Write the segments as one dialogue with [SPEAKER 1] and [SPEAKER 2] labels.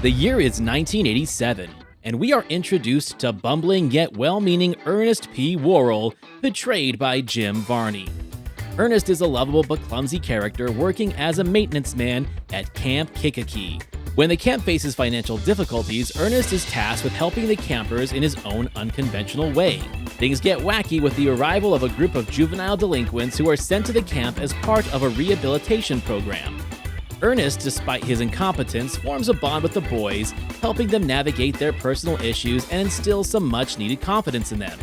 [SPEAKER 1] The year is 1987, and we are introduced to bumbling yet well-meaning Ernest P. Worrell, portrayed by Jim Varney. Ernest is a lovable but clumsy character working as a maintenance man at Camp Kikaki. When the camp faces financial difficulties, Ernest is tasked with helping the campers in his own unconventional way. Things get wacky with the arrival of a group of juvenile delinquents who are sent to the camp as part of a rehabilitation program. Ernest, despite his incompetence, forms a bond with the boys, helping them navigate their personal issues and instill some much-needed confidence in them.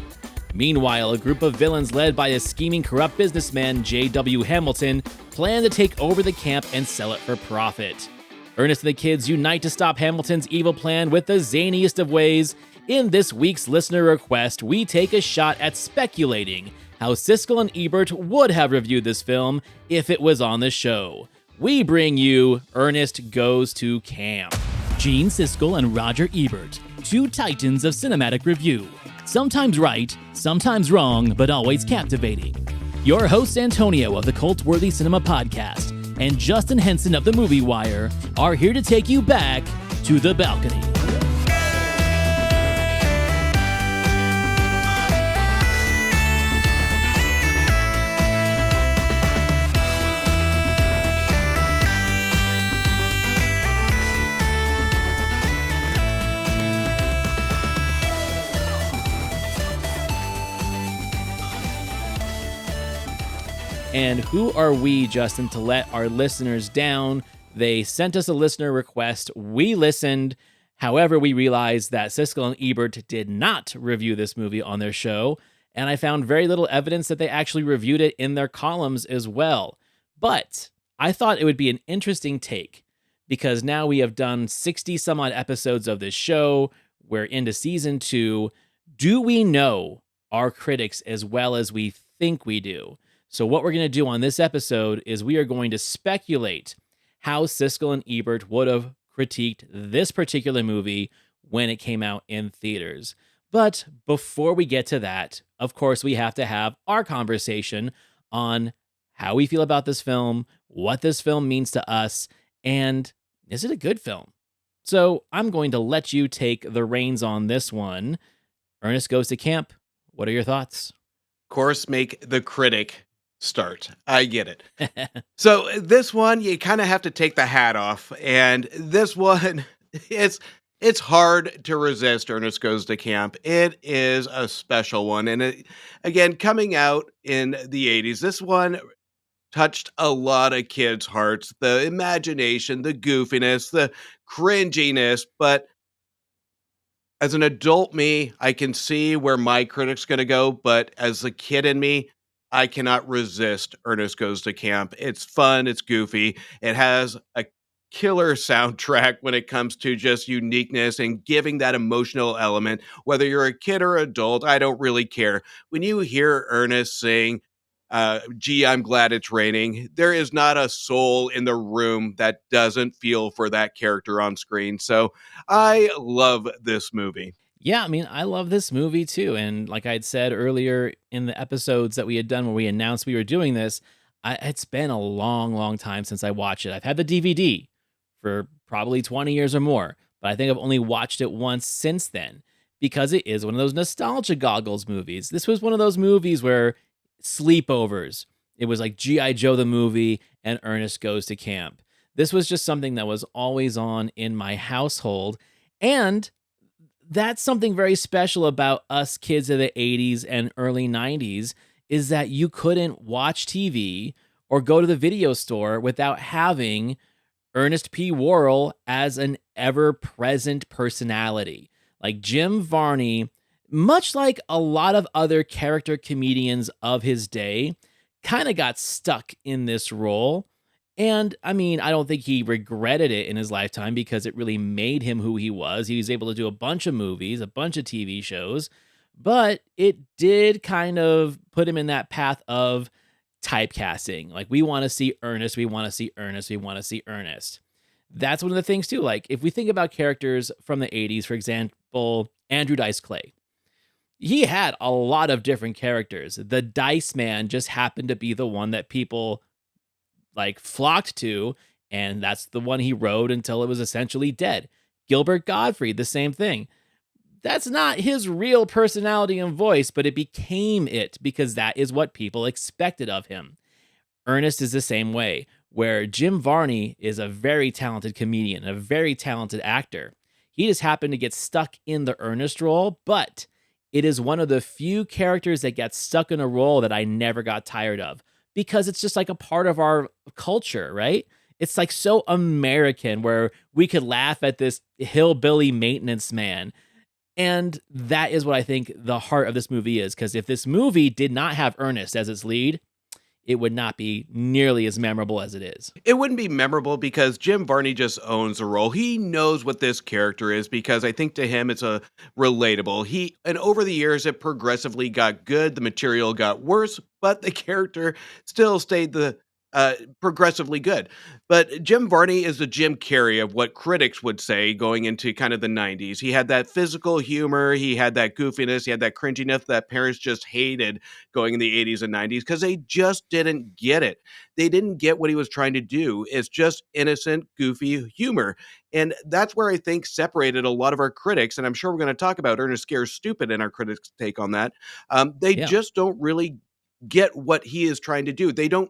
[SPEAKER 1] Meanwhile, a group of villains led by a scheming, corrupt businessman, J.W. Hamilton, plan to take over the camp and sell it for profit. Ernest and the kids unite to stop Hamilton's evil plan with the zaniest of ways. In this week's listener request, we take a shot at speculating how Siskel and Ebert would have reviewed this film if it was on the show. We bring you ERNEST Goes to Camp. Gene Siskel and Roger Ebert, two titans of cinematic review. Sometimes right, sometimes wrong, but always captivating. Your hosts Antonio of the Cult-Worthy Cinema Podcast and Justin Henson of the Movie Wire are here to take you back to the balcony. And who are we, Justin, to let our listeners down? They sent us a listener request. We listened. However, we realized that Siskel and Ebert did not review this movie on their show, and I found very little evidence that they actually reviewed it in their columns as well. But I thought it would be an interesting take, because now we have done 60 some odd episodes of this show. We're into season 2. Do we know our critics as well as we think we do? So what we're going to do on this episode is we are going to speculate how Siskel and Ebert would have critiqued this particular movie when it came out in theaters. But before we get to that, of course, we have to have our conversation on how we feel about this film, what this film means to us, and is it a good film? So I'm going to let you take the reins on this one. Ernest Goes to Camp. What are your thoughts?
[SPEAKER 2] Of course, make the critic start. I get it. So this one, you kind of have to take the hat off. And this one, it's hard to resist Ernest Goes to Camp. It is a special one. And again, coming out in the 80s, this one touched a lot of kids' hearts. The imagination, the goofiness, the cringiness. But as an adult me, I can see where my critic's going to go. But as a kid in me, I cannot resist Ernest Goes to Camp. It's fun. It's goofy. It has a killer soundtrack when it comes to just uniqueness and giving that emotional element. Whether you're a kid or adult, I don't really care. When you hear Ernest sing, gee, I'm glad it's raining, there is not a soul in the room that doesn't feel for that character on screen. So I love this movie.
[SPEAKER 1] Yeah, I mean, I love this movie too. And like I'd said earlier in the episodes that we had done when we announced we were doing this, it's been a long, long time since I watched it. I've had the DVD for probably 20 years or more, but I think I've only watched it once since then because it is one of those nostalgia goggles movies. This was one of those movies where sleepovers, it was like G.I. Joe the movie and Ernest Goes to Camp. This was just something that was always on in my household. And that's something very special about us kids of the 80s and early 90s is that you couldn't watch TV or go to the video store without having Ernest P. Worrell as an ever-present personality. Like Jim Varney, much like a lot of other character comedians of his day, kind of got stuck in this role. And I mean, I don't think he regretted it in his lifetime because it really made him who he was. He was able to do a bunch of movies, a bunch of TV shows, but it did kind of put him in that path of typecasting. Like, we want to see Ernest, we want to see Ernest, we want to see Ernest. That's one of the things too. Like, if we think about characters from the 80s, for example, Andrew Dice Clay, he had a lot of different characters. The Dice Man just happened to be the one that people like flocked to, and that's the one he rode until it was essentially dead. Gilbert Gottfried, the same thing. That's not his real personality and voice, but it became it because that is what people expected of him. Ernest is the same way, where Jim Varney is a very talented comedian, a very talented actor. He just happened to get stuck in the Ernest role, but it is one of the few characters that gets stuck in a role that I never got tired of because it's just like a part of our culture, right? It's like so American where we could laugh at this hillbilly maintenance man. And that is what I think the heart of this movie is. Because if this movie did not have Ernest as its lead, it would not be nearly as memorable as it is.
[SPEAKER 2] It wouldn't be memorable because Jim Varney just owns the role. He knows what this character is because I think to him it's a relatable. And over the years it progressively got good, the material got worse, but the character still stayed the progressively good. But Jim Varney is the Jim Carrey of what critics would say going into kind of the 90s. He had that physical humor, he had that goofiness, he had that cringiness that parents just hated going in the 80s and 90s because they just didn't get it. They didn't get what he was trying to do. It's just innocent, goofy humor. And that's where I think separated a lot of our critics. And I'm sure we're going to talk about Ernest Scares Stupid in our critics' take on that. They
[SPEAKER 1] Yeah.
[SPEAKER 2] just don't really get what he is trying to do. They don't.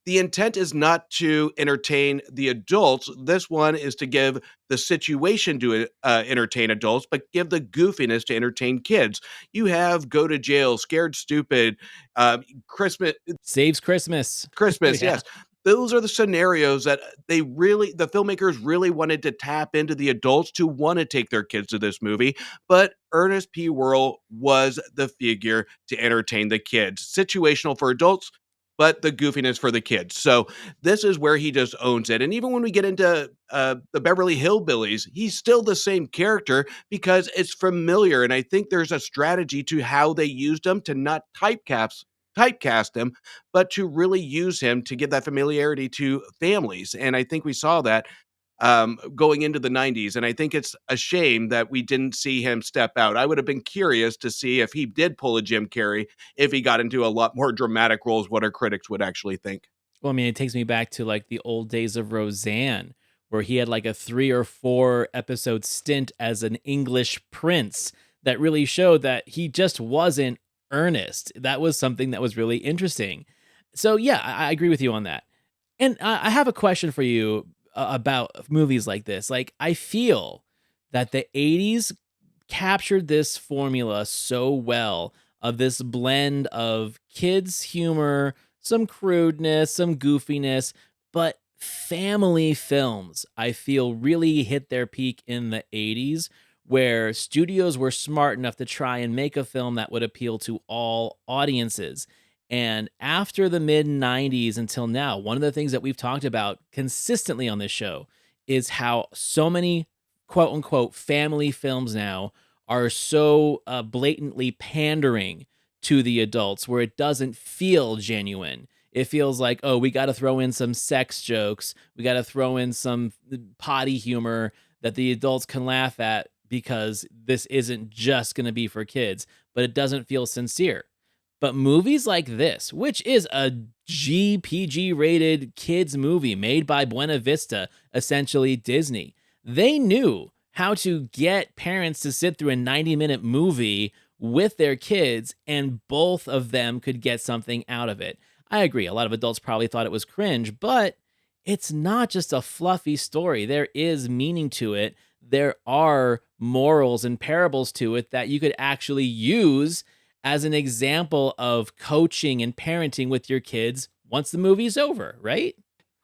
[SPEAKER 2] The intent is not to entertain the adults. This one is to give the situation to entertain adults, but give the goofiness to entertain kids. You have Go to Jail, Scared Stupid, Christmas,
[SPEAKER 1] Saves Christmas.
[SPEAKER 2] Christmas,
[SPEAKER 1] Yeah.
[SPEAKER 2] yes. Those are the scenarios that the filmmakers really wanted to tap into the adults to want to take their kids to this movie. But Ernest P. Worrell was the figure to entertain the kids. Situational for adults, but the goofiness for the kids. So this is where he just owns it. And even when we get into the Beverly Hillbillies, he's still the same character because it's familiar. And I think there's a strategy to how they used him to not typecast him, but to really use him to give that familiarity to families. And I think we saw that going into the 90s. And I think it's a shame that we didn't see him step out. I would have been curious to see if he did pull a Jim Carrey, if he got into a lot more dramatic roles, what our critics would actually think.
[SPEAKER 1] Well, I mean, it takes me back to like the old days of Roseanne, where he had like a 3 or 4 episode stint as an English prince that really showed that he just wasn't earnest. That was something that was really interesting. So, yeah, I agree with you on that. And I have a question for you about movies like this. Like, I feel that the 80s captured this formula so well of this blend of kids' humor, some crudeness, some goofiness, but family films, I feel really hit their peak in the 80s, where studios were smart enough to try and make a film that would appeal to all audiences. And after the mid 90s until now, one of the things that we've talked about consistently on this show is how so many quote unquote family films now are so blatantly pandering to the adults where it doesn't feel genuine. It feels like, oh, we got to throw in some sex jokes. We got to throw in some potty humor that the adults can laugh at because this isn't just going to be for kids, but it doesn't feel sincere. But movies like this, which is a GPG rated kids movie made by Buena Vista, essentially Disney, they knew how to get parents to sit through a 90-minute movie with their kids, and both of them could get something out of it. I agree. A lot of adults probably thought it was cringe, but it's not just a fluffy story. There is meaning to it. There are morals and parables to it that you could actually use as an example of coaching and parenting with your kids once the movie's over, right?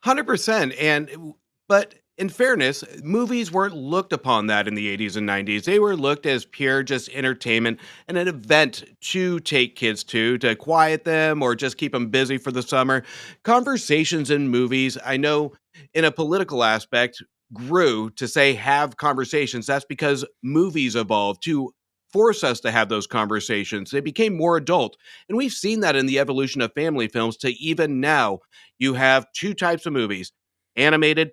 [SPEAKER 2] 100%. But in fairness, movies weren't looked upon that in the 80s and 90s. They were looked as pure just entertainment and an event to take kids to quiet them or just keep them busy for the summer. Conversations in movies, I know in a political aspect, grew to say have conversations. That's because movies evolved to force us to have those conversations. They became more adult. And we've seen that in the evolution of family films to even now. You have two types of movies: animated,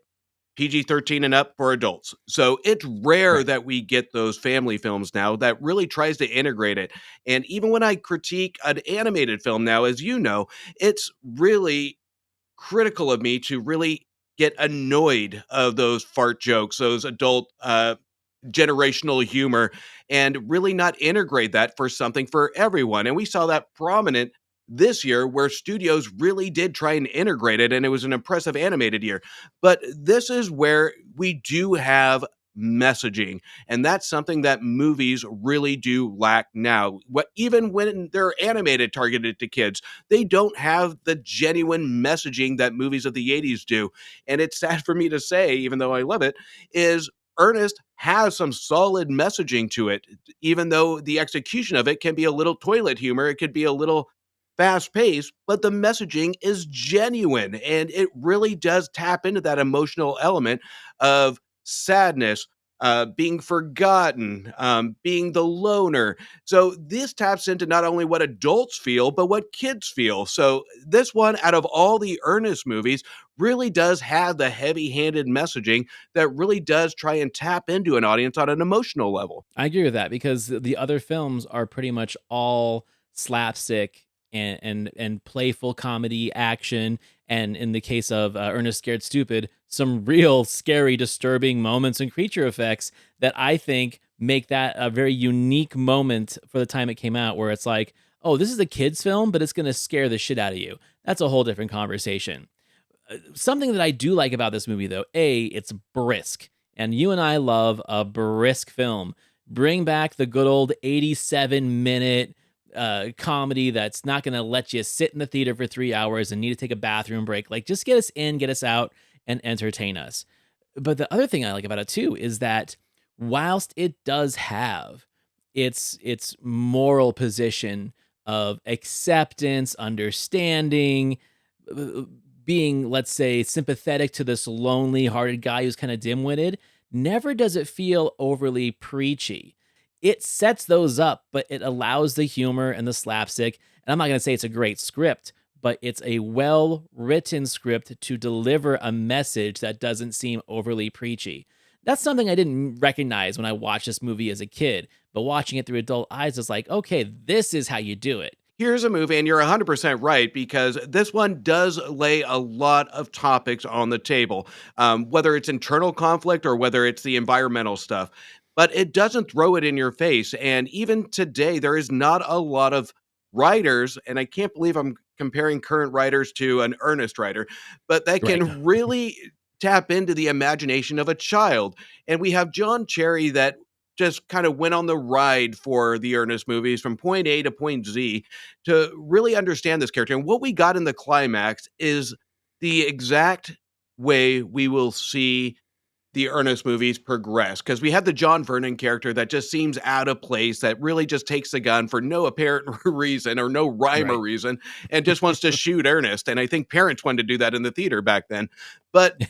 [SPEAKER 2] PG-13 and up for adults. So it's rare
[SPEAKER 1] Right.
[SPEAKER 2] that we get those family films now that really tries to integrate it. And even when I critique an animated film now, as you know, it's really critical of me to really get annoyed of those fart jokes, those adult generational humor and really not integrate that for something for everyone. And we saw that prominent this year where studios really did try and integrate it, and it was an impressive animated year. But this is where we do have messaging, and that's something that movies really do lack now. What even when they're animated targeted to kids, they don't have the genuine messaging that movies of the 80s do. And it's sad for me to say, even though I love it, is Ernest has some solid messaging to it, even though the execution of it can be a little toilet humor. It could be a little fast paced, but the messaging is genuine and it really does tap into that emotional element of sadness, being forgotten, being the loner. So this taps into not only what adults feel, but what kids feel. So this one, out of all the Ernest movies, really does have the heavy handed messaging that really does try and tap into an audience on an emotional level.
[SPEAKER 1] I agree with that because the other films are pretty much all slapstick and playful comedy action, and in the case of Ernest Scared Stupid, some real scary, disturbing moments and creature effects that I think make that a very unique moment for the time it came out, where it's like, oh, this is a kids' film, but it's going to scare the shit out of you. That's a whole different conversation. Something that I do like about this movie, though, it's brisk, and you and I love a brisk film. Bring back the good old 87-minute comedy that's not going to let you sit in the theater for 3 hours and need to take a bathroom break. Like, just get us in, get us out, and entertain us. But the other thing I like about it too is that whilst it does have its moral position of acceptance, understanding, uh, being, let's say, sympathetic to this lonely hearted guy who's kind of dim-witted, never does it feel overly preachy. It sets those up, but it allows the humor and the slapstick. And I'm not going to say it's a great script, but it's a well written script to deliver a message that doesn't seem overly preachy. That's something I didn't recognize when I watched this movie as a kid, but watching it through adult eyes is like, okay, this is how you do it.
[SPEAKER 2] Here's a movie, and you're 100% right, because this one does lay a lot of topics on the table, whether it's internal conflict or whether it's the environmental stuff. But it doesn't throw it in your face. And even today, there is not a lot of writers, and I can't believe I'm comparing current writers to an earnest writer, but that
[SPEAKER 1] Right.
[SPEAKER 2] can really tap into the imagination of a child. And we have John Cherry that just kind of went on the ride for the Ernest movies from point A to point Z to really understand this character. And what we got in the climax is the exact way we will see the Ernest movies progress, because we have the John Vernon character that just seems out of place, that really just takes the gun for no apparent reason or no rhyme or
[SPEAKER 1] Right.
[SPEAKER 2] reason and just wants to shoot Ernest. And I think parents wanted to do that in the theater back then. But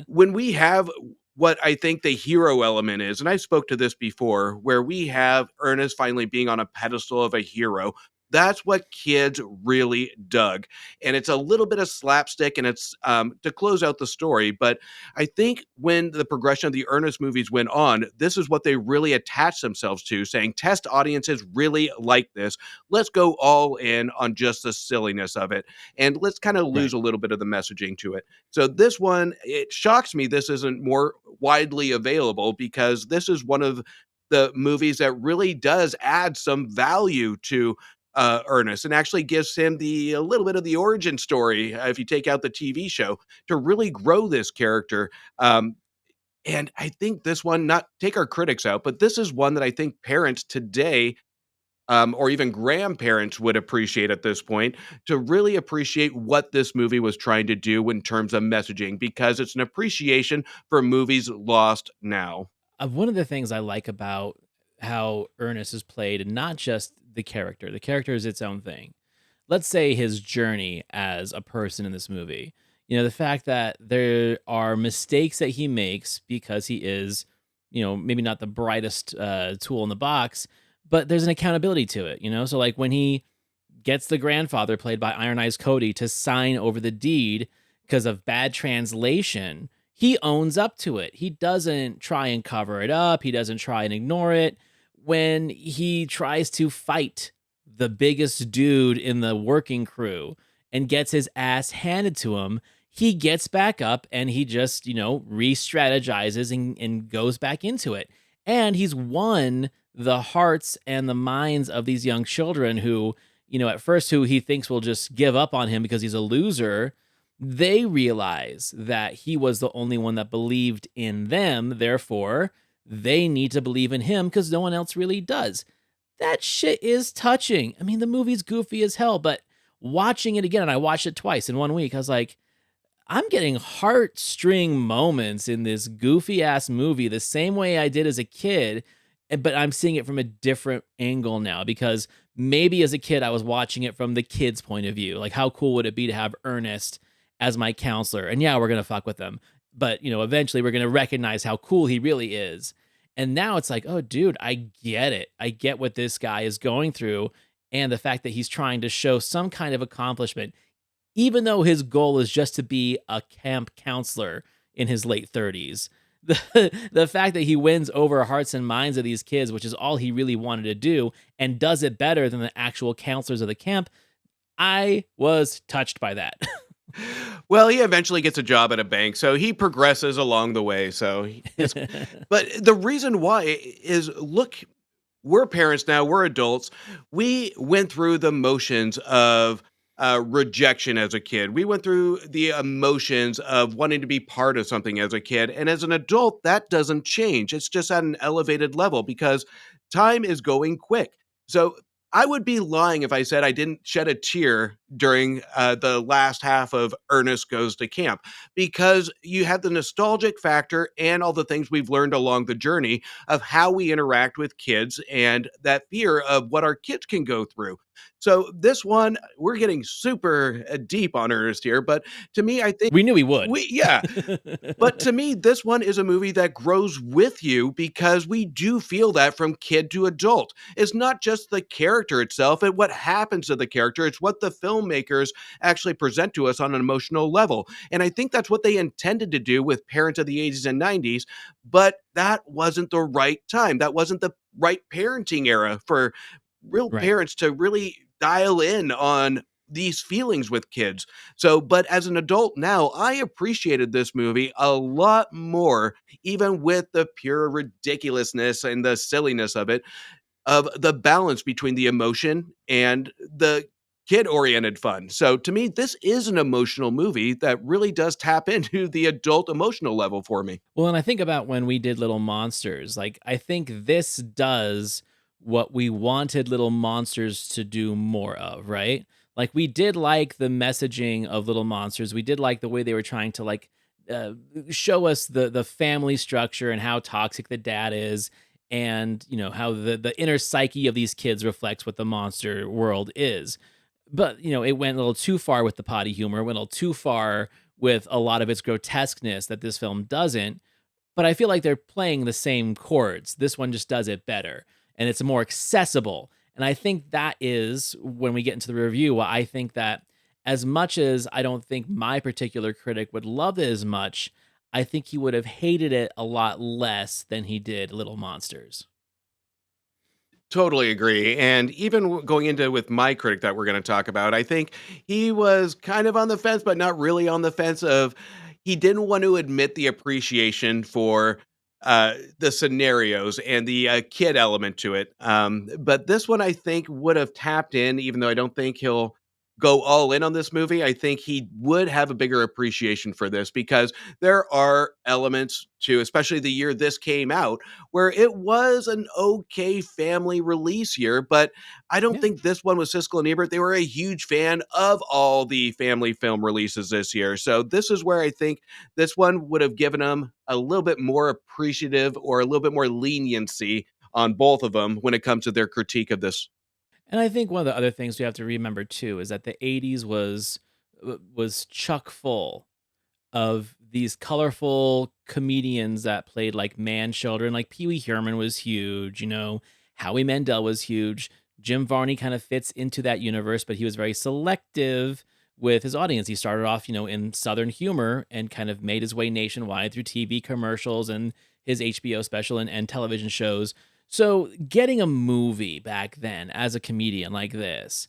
[SPEAKER 2] when we have what I think the hero element is, and I spoke to this before, where we have Ernest finally being on a pedestal of a hero. That's what kids really dug. And it's a little bit of slapstick and it's to close out the story. But I think when the progression of the Ernest movies went on, this is what they really attached themselves to, saying test audiences really like this. Let's go all in on just the silliness of it. And let's kind of lose
[SPEAKER 1] Right.
[SPEAKER 2] a little bit of the messaging to it. So this one, it shocks me this isn't more widely available, because this is one of the movies that really does add some value to Ernest and actually gives him the a little bit of the origin story, if you take out the TV show, to really grow this character. And I think this one, not take our critics out, but this is one that I think parents today, or even grandparents would appreciate at this point, to really appreciate what this movie was trying to do in terms of messaging, because it's an appreciation for movies lost now.
[SPEAKER 1] One of the things I like about how Ernest is played, and not just the character is its own thing. Let's say his journey as a person in this movie. You know, the fact that there are mistakes that he makes because he is, maybe not the brightest tool in the box, but there's an accountability to it, you know? So, like, when he gets the grandfather, played by Iron Eyes Cody, to sign over the deed because of bad translation, he owns up to it. He doesn't try and cover it up, he doesn't try and ignore it. When he tries to fight the biggest dude in the working crew and gets his ass handed to him, he gets back up and he just, re strategizes and goes back into it. And he's won the hearts and the minds of these young children who, at first, who he thinks will just give up on him because he's a loser. They realize that he was the only one that believed in them. Therefore, they need to believe in him because no one else really does. That shit is touching. I mean, the movie's goofy as hell, but watching it again, and I watched it twice in 1 week, I was like, I'm getting heartstring moments in this goofy ass movie the same way I did as a kid, but I'm seeing it from a different angle now because maybe as a kid I was watching it from the kid's point of view. Like, how cool would it be to have Ernest as my counselor? And yeah, we're gonna fuck with him, but eventually we're gonna recognize how cool he really is. And now it's like, oh, dude, I get it. I get what this guy is going through, and the fact that he's trying to show some kind of accomplishment even though his goal is just to be a camp counselor in his late 30s. The fact that he wins over hearts and minds of these kids, which is all he really wanted to do, and does it better than the actual counselors of the camp, I was touched by that.
[SPEAKER 2] Well, he eventually gets a job at a bank, so he progresses along the way. It's but the reason why is look, we're parents now, we're adults. We went through the motions of rejection as a kid. We went through the emotions of wanting to be part of something as a kid. And as an adult, that doesn't change. It's just at an elevated level because time is going quick. So I would be lying if I said I didn't shed a tear during the last half of Ernest Goes to Camp because you have the nostalgic factor and all the things we've learned along the journey of how we interact with kids and that fear of what our kids can go through. So this one, we're getting super deep on Ernest here, but to me, I think
[SPEAKER 1] We knew he would.
[SPEAKER 2] yeah, but to me, this one is a movie that grows with you because we do feel that from kid to adult. It's not just the character itself and what happens to the character, it's what the filmmakers actually present to us on an emotional level. And I think that's what they intended to do with Parents of the 80s and 90s, but that wasn't the right time. That wasn't the right parenting era for real
[SPEAKER 1] Right.
[SPEAKER 2] parents to really dial in on these feelings with kids. So, but as an adult now, I appreciated this movie a lot more, even with the pure ridiculousness and the silliness of the balance between the emotion and the kid oriented fun. So, to me, this is an emotional movie that really does tap into the adult emotional level for me.
[SPEAKER 1] Well, and I think about when we did Little Monsters, like, I think this does what we wanted Little Monsters to do more of, right? Like, we did like the messaging of Little Monsters. We did like the way they were trying to, like, uh, show us the family structure and how toxic the dad is, and how the inner psyche of these kids reflects what the monster world is. But it went a little too far with the potty humor, went a little too far with a lot of its grotesqueness that this film doesn't. But I feel like they're playing the same chords. This one just does it better, and it's more accessible. And I think that is when we get into the review, why I think that as much as I don't think my particular critic would love it as much, I think he would have hated it a lot less than he did Little Monsters.
[SPEAKER 2] Totally agree. And even going into with my critic that we're going to talk about, I think he was kind of on the fence, but not really on the fence of he didn't want to admit the appreciation for the scenarios and the kid element to it. But this one, I think, would have tapped in, even though I don't think he'll go all in on this movie. I think he would have a bigger appreciation for this because there are elements to, especially the year this came out, where it was an okay family release year, but I don't
[SPEAKER 1] Yeah.
[SPEAKER 2] think this one was Siskel and Ebert. They were a huge fan of all the family film releases this year. So this is where I think this one would have given them a little bit more appreciative or a little bit more leniency on both of them when it comes to their critique of this.
[SPEAKER 1] And I think one of the other things we have to remember too is that the 80s was chock full of these colorful comedians that played like man children. Like Pee Wee Herman was huge, Howie Mandel was huge. Jim Varney kind of fits into that universe, but he was very selective with his audience. He started off, in Southern humor and kind of made his way nationwide through TV commercials and his HBO special and television shows. So getting a movie back then as a comedian like this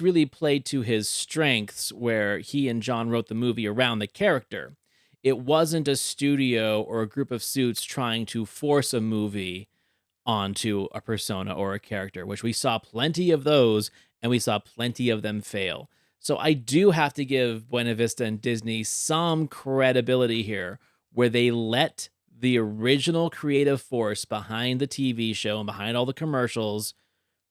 [SPEAKER 1] really played to his strengths where he and John wrote the movie around the character. it wasn't a studio or a group of suits trying to force a movie onto a persona or a character, which we saw plenty of those and we saw plenty of them fail. So I do have to give Buena Vista and Disney some credibility here, where they let the original creative force behind the TV show and behind all the commercials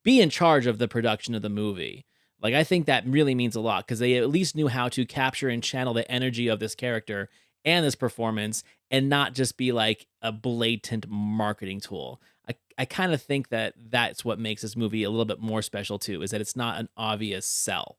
[SPEAKER 1] be in charge of the production of the movie. Like, I think that really means a lot because they at least knew how to capture and channel the energy of this character and this performance and not just be like a blatant marketing tool. I kind of think that that's what makes this movie a little bit more special too, is that it's not an obvious sell.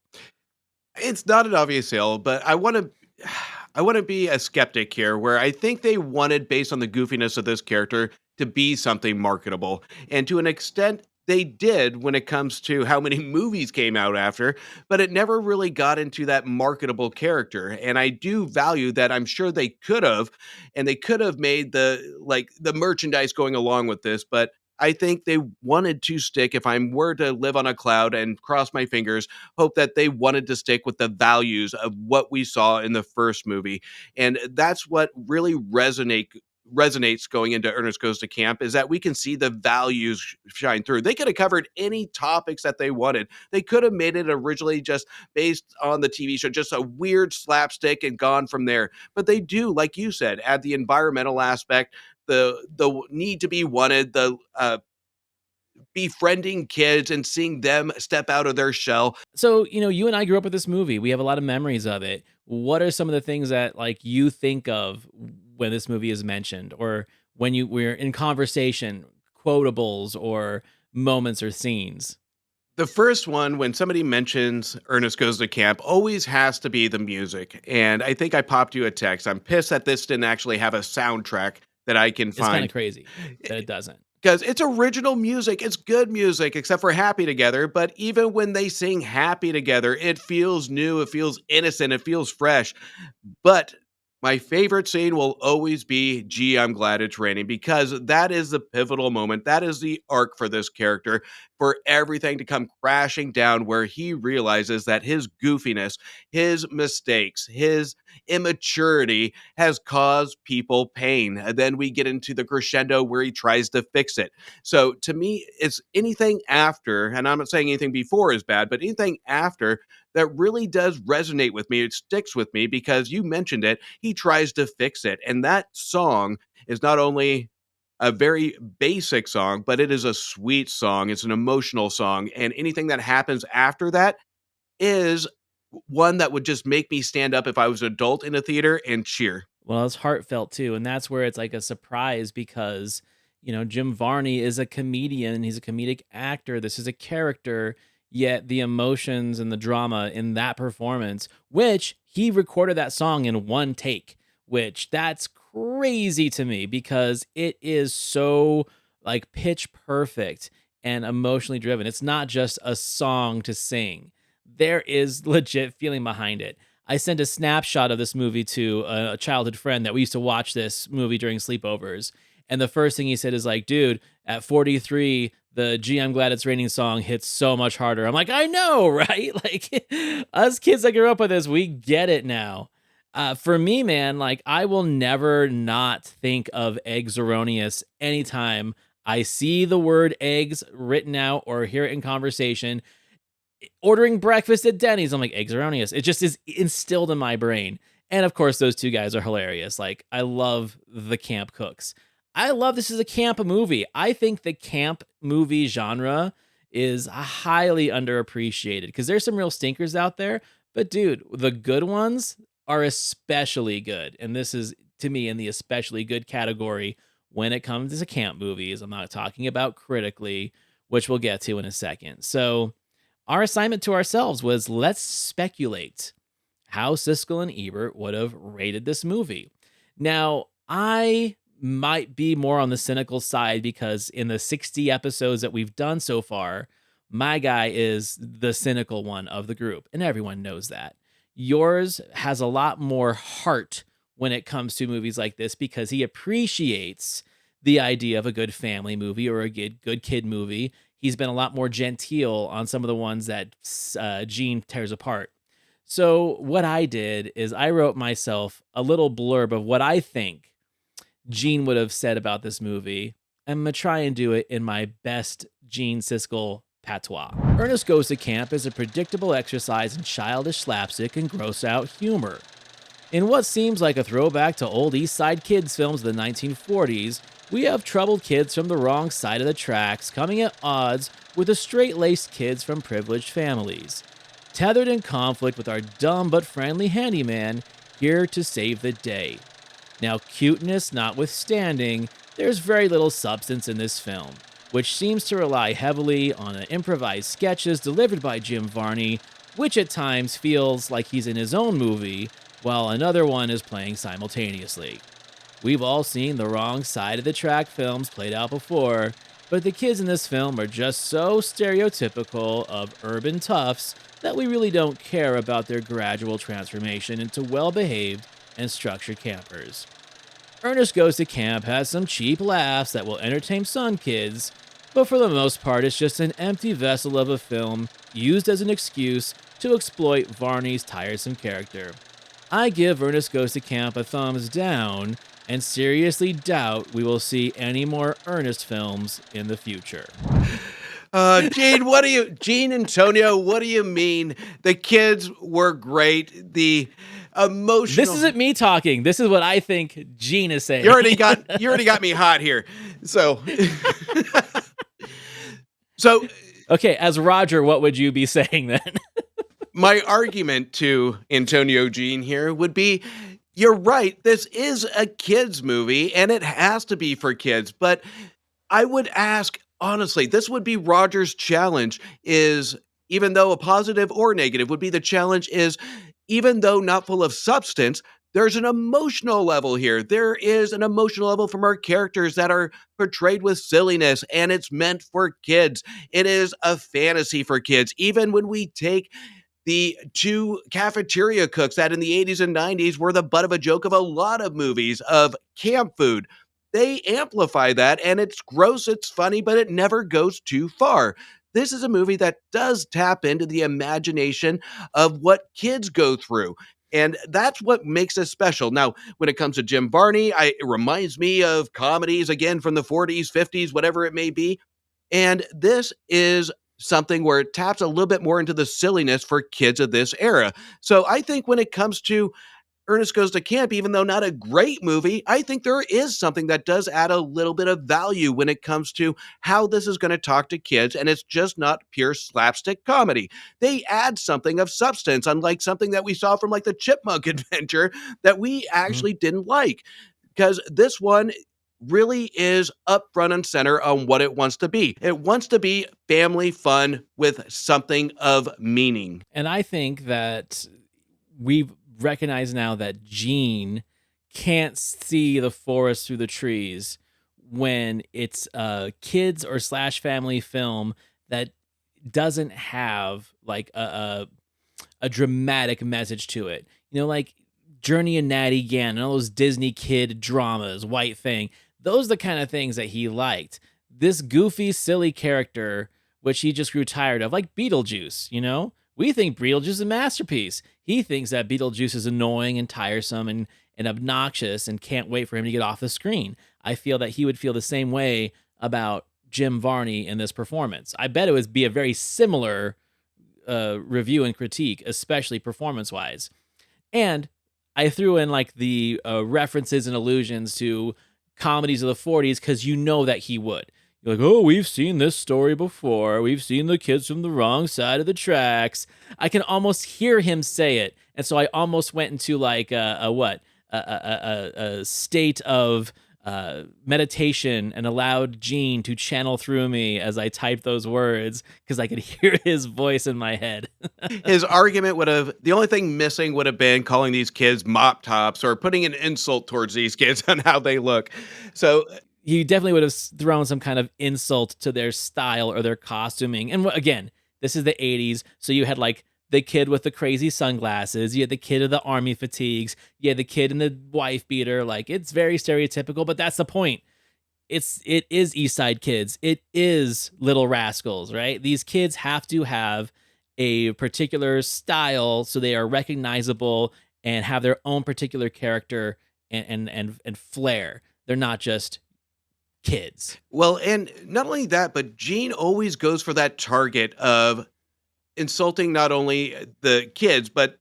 [SPEAKER 2] It's not an obvious sale, but I wanna be a skeptic here where I think they wanted, based on the goofiness of this character, to be something marketable, and to an extent, they did when it comes to how many movies came out after, but it never really got into that marketable character, and I do value that. I'm sure they could've, and they could have made the merchandise going along with this, but I think they wanted to stick, if I were to live on a cloud and cross my fingers, hope that they wanted to stick with the values of what we saw in the first movie. And that's what really resonates going into Ernest Goes to Camp, is that we can see the values shine through. They could have covered any topics that they wanted. They could have made it originally just based on the TV show, just a weird slapstick and gone from there. But they do, like you said, add the environmental aspect, the need to be wanted, the befriending kids and seeing them step out of their shell.
[SPEAKER 1] So, you and I grew up with this movie. We have a lot of memories of it. What are some of the things that like you think of when this movie is mentioned or when we're in conversation, quotables or moments or scenes?
[SPEAKER 2] The first one, when somebody mentions Ernest Goes to Camp, always has to be the music. And I think I popped you a text. I'm pissed that this didn't actually have a soundtrack that I can
[SPEAKER 1] It's kind of
[SPEAKER 2] find,
[SPEAKER 1] crazy that it doesn't.
[SPEAKER 2] because it's original music. It's good music, except for Happy Together. But even when they sing Happy Together, it feels new, it feels innocent, it feels fresh. But my favorite scene will always be "Gee, I'm Glad It's Raining," because that is the pivotal moment. That is the arc for this character, for everything to come crashing down, where he realizes that his goofiness, his mistakes, his immaturity has caused people pain. And then we get into the crescendo where he tries to fix it. So to me, it's anything after, and I'm not saying anything before is bad, but anything after that really does resonate with me. It sticks with me because you mentioned it. He tries to fix it. And that song is not only a very basic song, but it is a sweet song. It's an emotional song. And anything that happens after that is one that would just make me stand up if I was an adult in a theater and cheer.
[SPEAKER 1] Well, it's heartfelt too, and that's where it's like a surprise because, Jim Varney is a comedian, he's a comedic actor, this is a character, yet the emotions and the drama in that performance, which he recorded that song in one take, which that's crazy to me because it is so like pitch perfect and emotionally driven. It's not just a song to sing. There is legit feeling behind it. I sent a snapshot of this movie to a childhood friend that we used to watch this movie during sleepovers. And the first thing he said is like, dude, at 43, the Gee, I'm Glad It's Raining song hits so much harder. I'm like, I know, right? Like, us kids that grew up with this, we get it now. For me, man, like, I will never not think of Eggs Erroneous anytime I see the word eggs written out or hear it in conversation. Ordering breakfast at Denny's, I'm like, eggs erroneous. It just is instilled in my brain. And of course, those two guys are hilarious. Like, I love the camp cooks. I love this is a camp movie. I think the camp movie genre is highly underappreciated because there's some real stinkers out there. But dude, the good ones are especially good. And this is, to me, in the especially good category when it comes to camp movies. I'm not talking about critically, which we'll get to in a second. So, our assignment to ourselves was let's speculate how Siskel and Ebert would have rated this movie. Now, I might be more on the cynical side because in the 60 episodes that we've done so far, my guy is the cynical one of the group, and everyone knows that. Yours has a lot more heart when it comes to movies like this because he appreciates the idea of a good family movie or a good kid movie. He's been a lot more genteel on some of the ones that Gene tears apart. So, what I did is I wrote myself a little blurb of what I think Gene would have said about this movie. I'm going to try and do it in my best Gene Siskel patois. Ernest Goes to Camp is a predictable exercise in childish slapstick and gross out humor. In what seems like a throwback to old East Side Kids films of the 1940s, we have troubled kids from the wrong side of the tracks coming at odds with the straight laced kids from privileged families. Tethered in conflict with our dumb but friendly handyman, here to save the day. Now, cuteness notwithstanding, there's very little substance in this film, which seems to rely heavily on the improvised sketches delivered by Jim Varney, which at times feels like he's in his own movie, while another one is playing simultaneously. We've all seen the wrong side of the track films played out before, but the kids in this film are just so stereotypical of urban toughs that we really don't care about their gradual transformation into well behaved and structured campers. Ernest Goes to Camp has some cheap laughs that will entertain some kids, but for the most part, it's just an empty vessel of a film used as an excuse to exploit Varney's tiresome character. I give Ernest Goes to Camp a thumbs down and seriously doubt we will see any more Ernest films in the future.
[SPEAKER 2] Gene Antonio, what do you mean? The kids were great. The
[SPEAKER 1] This
[SPEAKER 2] emotional.
[SPEAKER 1] isn't me talking. This is what I think Gene is saying.
[SPEAKER 2] You already got me hot here. So, so
[SPEAKER 1] Okay, as Roger, what would you be saying then?
[SPEAKER 2] my argument to Antonio Gene here would be, you're right. This is a kids movie and it has to be for kids. But I would ask, honestly, this would be Roger's challenge is, even though a positive or negative would be the challenge is, even though not full of substance, there's an emotional level here. There is an emotional level from our characters that are portrayed with silliness, and it's meant for kids. It is a fantasy for kids. Even when we take the two cafeteria cooks that in the 80s and 90s were the butt of a joke of a lot of movies of camp food. They amplify that, and it's gross, it's funny, but it never goes too far. This is a movie that does tap into the imagination of what kids go through. And that's what makes it special. Now, when it comes to Jim Varney, it reminds me of comedies again from the 40s, 50s, whatever it may be. And this is something where it taps a little bit more into the silliness for kids of this era. So I think when it comes to Ernest Goes to Camp, even though not a great movie, I think there is something that does add a little bit of value when it comes to how this is going to talk to kids, and it's just not pure slapstick comedy. They add something of substance, unlike something that we saw from like the Chipmunk Adventure that we
[SPEAKER 1] Mhm.
[SPEAKER 2] actually didn't like, because this one really is up front and center on what it wants to be. It wants to be family fun with something of meaning.
[SPEAKER 1] And I think that we've recognized now that Gene can't see the forest through the trees when it's a kids or slash family film that doesn't have like a dramatic message to it. You know, like Journey and Natty Gann and all those Disney kid dramas, White Thing. Those are the kind of things that he liked. This goofy, silly character, which he just grew tired of, like Beetlejuice, you know? We think Beetlejuice is a masterpiece. He thinks that Beetlejuice is annoying and tiresome and obnoxious and can't wait for him to get off the screen. I feel that he would feel the same way about Jim Varney in this performance. I bet it would be a very similar review and critique, especially performance wise. And I threw in like the references and allusions to comedies of the 40s because you know that he would. You're like, oh, we've seen this story before. We've seen the kids from the wrong side of the tracks. I can almost hear him say it. And so I almost went into like a what? A state of meditation and allowed Gene to channel through me as I typed those words because I could hear his voice in my head.
[SPEAKER 2] His argument would have, the only thing missing would have been calling these kids mop tops or putting an insult towards these kids on how they look. So
[SPEAKER 1] He definitely would have thrown some kind of insult to their style or their costuming. And again, this is the 80s, so you had like the kid with the crazy sunglasses, you had the kid of the army fatigues, you had the kid in the wife beater. Like it's very stereotypical, but that's the point. It is East Side Kids. It is Little Rascals, right? These kids have to have a particular style so they are recognizable and have their own particular character and flair. They're not just kids.
[SPEAKER 2] Well, and not only that, but Gene always goes for that target of insulting not only the kids, but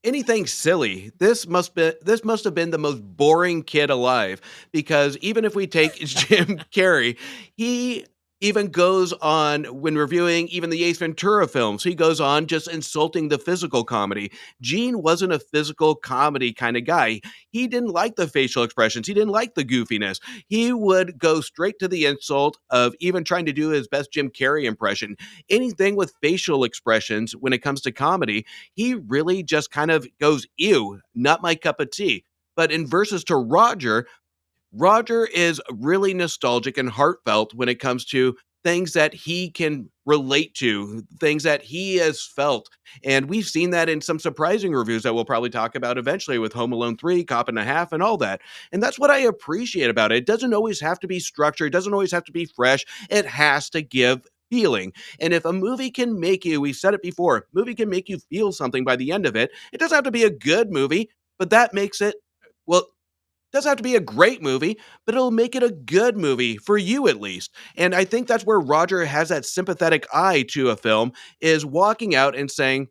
[SPEAKER 2] anything silly. This must have been the most boring kid alive because even if we take Jim Carrey, he even goes on when reviewing even the Ace Ventura films. He goes on just insulting the physical comedy. Gene wasn't a physical comedy kind of guy. He didn't like the facial expressions. He didn't like the goofiness. He would go straight to the insult of even trying to do his best Jim Carrey impression. Anything with facial expressions when it comes to comedy, he really just kind of goes, ew, not my cup of tea. But in versus to Roger, Roger is really nostalgic and heartfelt when it comes to things that he can relate to, things that he has felt. And we've seen that in some surprising reviews that we'll probably talk about eventually with Home Alone 3, Cop and a Half, and all that. And that's what I appreciate about it. It doesn't always have to be structured, it doesn't always have to be fresh. It has to give feeling. And if a movie can make you, we said it before, movie can make you feel something by the end of it. It doesn't have to be a good movie, but that makes it, well, doesn't have to be a great movie, but it'll make it a good movie for you at least. And I think that's where Roger has that sympathetic eye to a film is walking out and saying,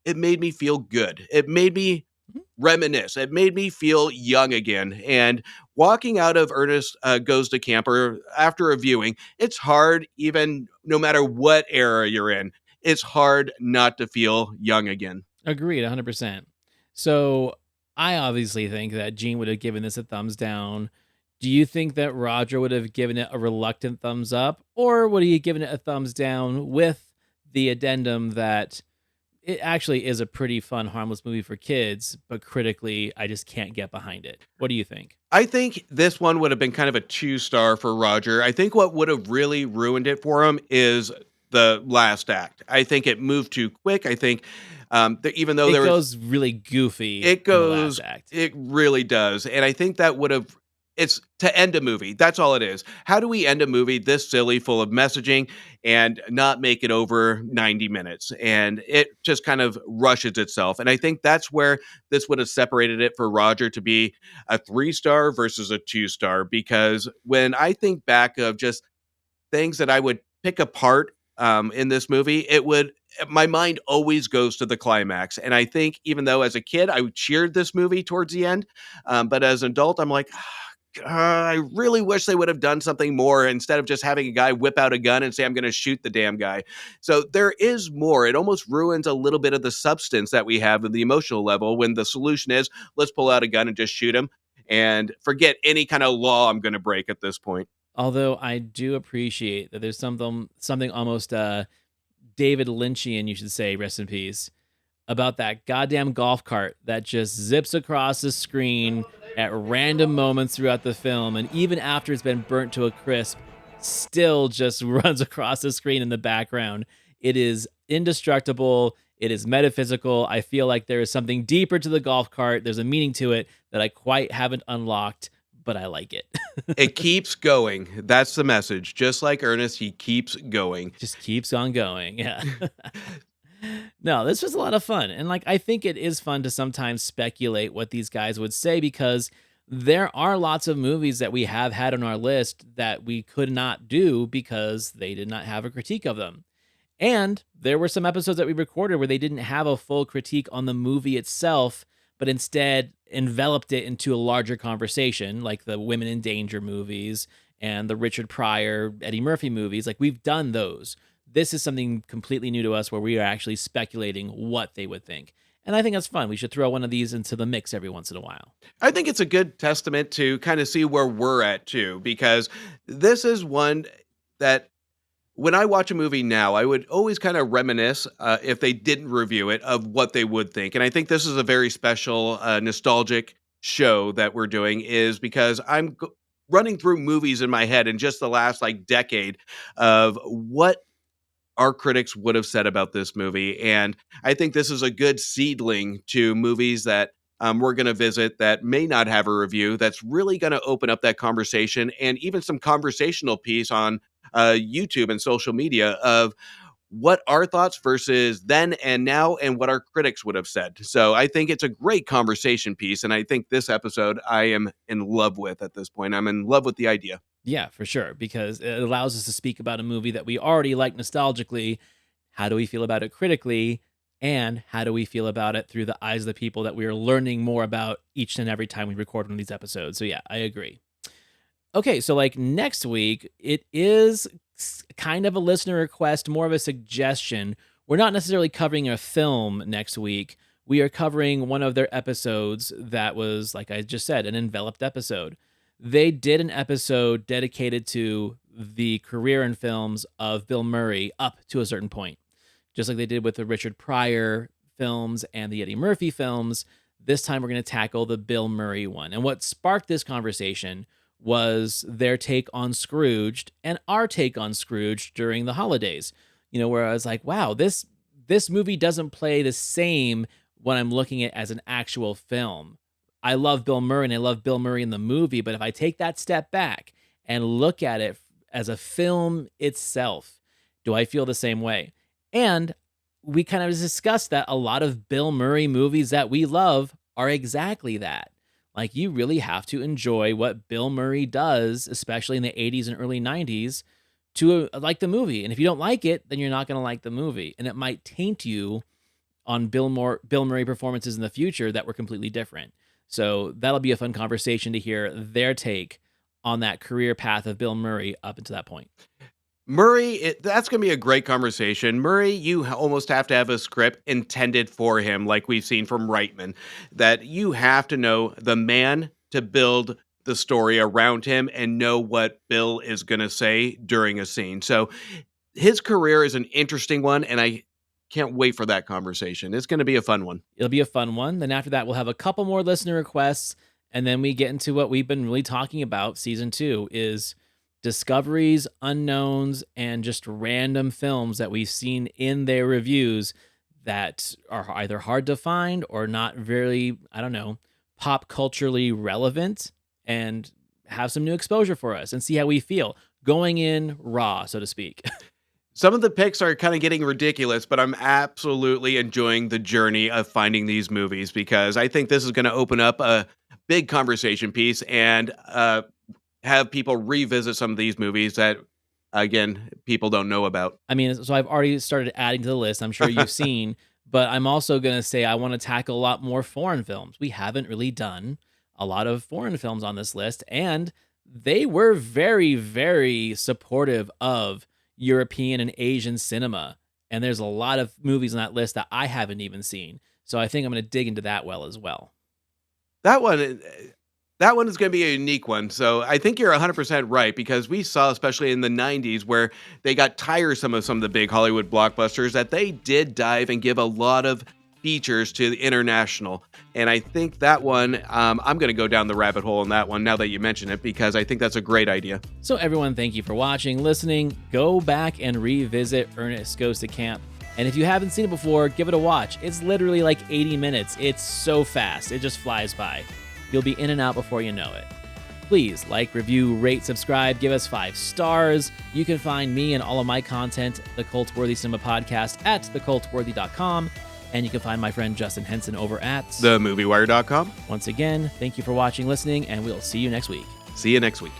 [SPEAKER 2] it made me feel good. It made me
[SPEAKER 1] Mhm.
[SPEAKER 2] reminisce. It made me feel young again. And walking out of Ernest Goes to Camper after a viewing, it's hard, even no matter what era you're in, it's hard not to feel young again.
[SPEAKER 1] Agreed, 100%. So I obviously think that Gene would have given this a thumbs down. Do you think that Roger would have given it a reluctant thumbs up, or would he have given it a thumbs down with the addendum that it actually is a pretty fun, harmless movie for kids, but critically, I just can't get behind it? What do you think?
[SPEAKER 2] I think this one would have been kind of a 2-star for Roger. I think what would have really ruined it for him is the last act. I think it moved too quick. I think even though
[SPEAKER 1] It
[SPEAKER 2] there was
[SPEAKER 1] goes really goofy
[SPEAKER 2] it
[SPEAKER 1] in the last
[SPEAKER 2] goes
[SPEAKER 1] act.
[SPEAKER 2] it really does, and I think that would have it's to end a movie, that's all it is. How do we end a movie this silly, full of messaging, and not make it over 90 minutes? And it just kind of rushes itself, and I think that's where this would have separated it for Roger to be a 3-star versus a 2-star, because when I think back of just things that I would pick apart in this movie, it would my mind always goes to the climax. And I think even though as a kid I cheered this movie towards the end, but as an adult I'm like, I really wish they would have done something more instead of just having a guy whip out a gun and say, I'm going to shoot the damn guy. So there is more. It almost ruins a little bit of the substance that we have at the emotional level when the solution is let's pull out a gun and just shoot him and forget any kind of law I'm going to break at this point.
[SPEAKER 1] Although I do appreciate that there's something almost David Lynchian, you should say, rest in peace, about that goddamn golf cart that just zips across the screen at random moments throughout the film, and even after it's been burnt to a crisp, still just runs across the screen in the background. It is indestructible. It is metaphysical. I feel like there is something deeper to the golf cart. There's a meaning to it that I quite haven't unlocked, but I like it.
[SPEAKER 2] It keeps going. That's the message. Just like Ernest, he keeps going.
[SPEAKER 1] Just keeps on going. Yeah. No, this was a lot of fun. And like I think it is fun to sometimes speculate what these guys would say because there are lots of movies that we have had on our list that we could not do because they did not have a critique of them. And there were some episodes that we recorded where they didn't have a full critique on the movie itself, but instead enveloped it into a larger conversation, like the Women in Danger movies and the Richard Pryor, Eddie Murphy movies. Like we've done those. This is something completely new to us where we are actually speculating what they would think. And I think that's fun. We should throw one of these into the mix every once in a while.
[SPEAKER 2] I think it's a good testament to kind of see where we're at too, because this is one that when I watch a movie now, I would always kind of reminisce if they didn't review it of what they would think. And I think this is a very special, nostalgic show that we're doing is because running through movies in my head in just the last like decade of what our critics would have said about this movie. And I think this is a good seedling to movies that we're going to visit that may not have a review that's really going to open up that conversation and even some conversational piece on YouTube and social media of what our thoughts versus then and now and what our critics would have said. So I think it's a great conversation piece. And I think this episode I am in love with at this point. I'm in love with the idea.
[SPEAKER 1] Yeah, for sure, because it allows us to speak about a movie that we already like nostalgically. How do we feel about it critically? And how do we feel about it through the eyes of the people that we are learning more about each and every time we record one of these episodes? So, yeah, I agree. Okay, so like next week, it is kind of a listener request, more of a suggestion. We're not necessarily covering a film next week. We are covering one of their episodes that was, like I just said, an enveloped episode. They did an episode dedicated to the career and films of Bill Murray up to a certain point. Just like they did with the Richard Pryor films and the Eddie Murphy films, this time we're going to tackle the Bill Murray one. And what sparked this conversation was their take on Scrooged and our take on Scrooged during the holidays. Where I was like, wow, this movie doesn't play the same when I'm looking at it as an actual film. I love Bill Murray and I love Bill Murray in the movie, but if I take that step back and look at it as a film itself, do I feel the same way? And we kind of discussed that a lot of Bill Murray movies that we love are exactly that. Like, you really have to enjoy what Bill Murray does, especially in the 80s and early 90s, to like the movie. And if you don't like it, then you're not going to like the movie. And it might taint you on Bill Murray performances in the future that were completely different. So that'll be a fun conversation to hear their take on that career path of Bill Murray up until that point.
[SPEAKER 2] Murray, that's going to be a great conversation. Murray, you almost have to have a script intended for him, like we've seen from Reitman, that you have to know the man to build the story around him and know what Bill is going to say during a scene. So his career is an interesting one, and I can't wait for that conversation. It's going to be a fun one.
[SPEAKER 1] It'll be a fun one. Then after that, we'll have a couple more listener requests, and then we get into what we've been really talking about. Season 2 is discoveries, unknowns, and just random films that we've seen in their reviews that are either hard to find or not very, pop culturally relevant, and have some new exposure for us and see how we feel going in raw, so to speak.
[SPEAKER 2] Some of the picks are kind of getting ridiculous, but I'm absolutely enjoying the journey of finding these movies because I think this is going to open up a big conversation piece and have people revisit some of these movies that, again, people don't know about.
[SPEAKER 1] I mean, so I've already started adding to the list. I'm sure you've seen, but I'm also going to say I want to tackle a lot more foreign films. We haven't really done a lot of foreign films on this list, and they were very, very supportive of European and Asian cinema. And there's a lot of movies on that list that I haven't even seen. So I think I'm going to dig into that well as well.
[SPEAKER 2] That one is going to be a unique one. So I think you're 100% right because we saw, especially in the 90s, where they got tiresome of some of the big Hollywood blockbusters, that they did dive and give a lot of features to the international. And I think that one, I'm going to go down the rabbit hole on that one now that you mention it, because I think that's a great idea.
[SPEAKER 1] So everyone, thank you for watching, listening. Go back and revisit Ernest Goes to Camp. And if you haven't seen it before, give it a watch. It's literally like 80 minutes. It's so fast. It just flies by. You'll be in and out before you know it. Please like, review, rate, subscribe, give us 5 stars. You can find me and all of my content, the Cultworthy Cinema Podcast, at thecultworthy.com. And you can find my friend Justin Henson over at
[SPEAKER 2] themoviewire.com.
[SPEAKER 1] Once again, thank you for watching, listening, and we'll see you next week.
[SPEAKER 2] See you next week.